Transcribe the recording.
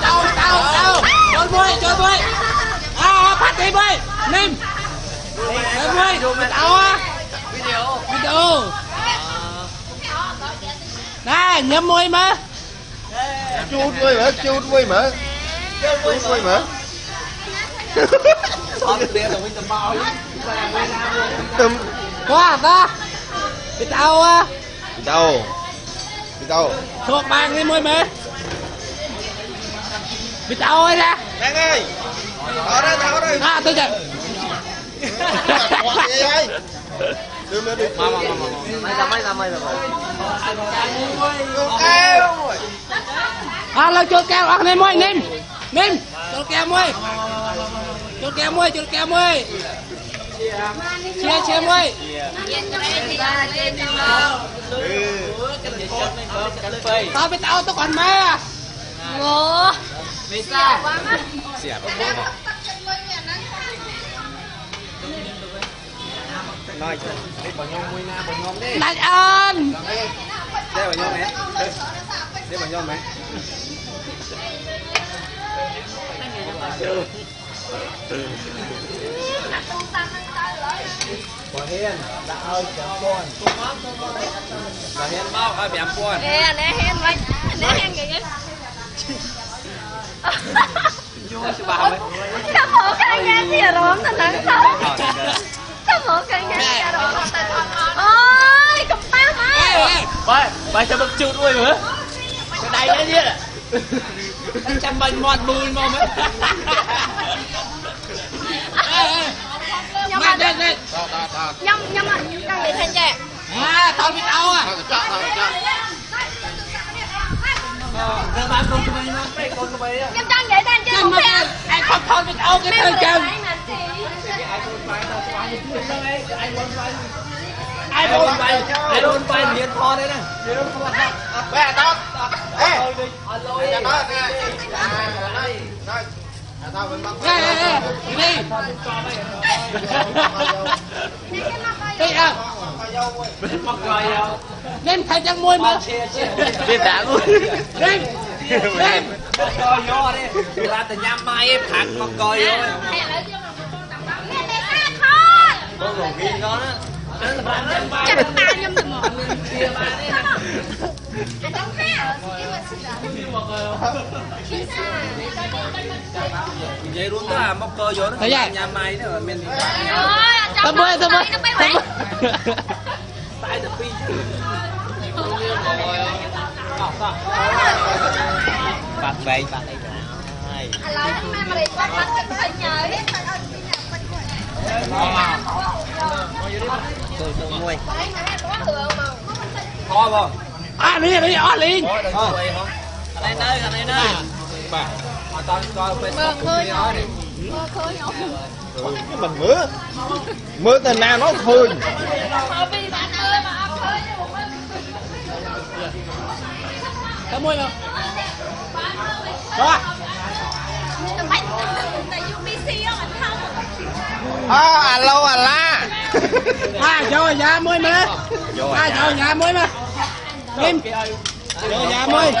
Đâu chơi vui phát đi vui Nim chơi vui đâu á video nè nhắm môi mà chút vui mà quá ta bị tao á bị đâu thuộc bàn đi môi mà bị tao ơi ra Đăng ơi tao đây tôi chạy đưa đi lâu chốt keo ăn lên môi Nim chốt keo môi chia môi tao biết tao còn mê à Ủa nói đi bằng nhôm mui na bằng nhôm đi đại ơn đây bằng nhôm mẹ đây bằng nhôm mẹ Bà Hiền đã ơi chạm con Bà Hiền bao ơi bèm con nè hen vậy nè hen kìa Sắp một cái nghe gì rồi không thành sao Sắp một cái nghe gì rồi ôi cục tao mà bà cho bật chụt đuôi nữa cái đây cái gì à chăm mình mòn bùn mà mấy nhưng mà nhưng mà đang bị thêm chè tao biết đâu à nhưng đang vậy đang chơi không biết anh không thôi biết đâu cái thời chân ai đồn bay liền kho đấy nè Bé tao ê đi đi à nên thay trang môi mà biết đã luôn nên Mọc coi vô đi, ra từ nhâm mai em thẳng mọc coi vô. Con còn ghi đó đó. chắc tao nhâm từ một Vậy luôn đó là mọc coi vô đó. Nhâm mai đó là mình. tao bơi Tại the beach. Bạc đây trời ơi. Tôi nguôi. Kho không? liền Đây nơi. Bà. Mà tao coi bên đó đi. mình mưa từ nào nó khơi tao môi nào rồi alo la cho nhà môi mà cho nhà môi mà Nim cho nhà môi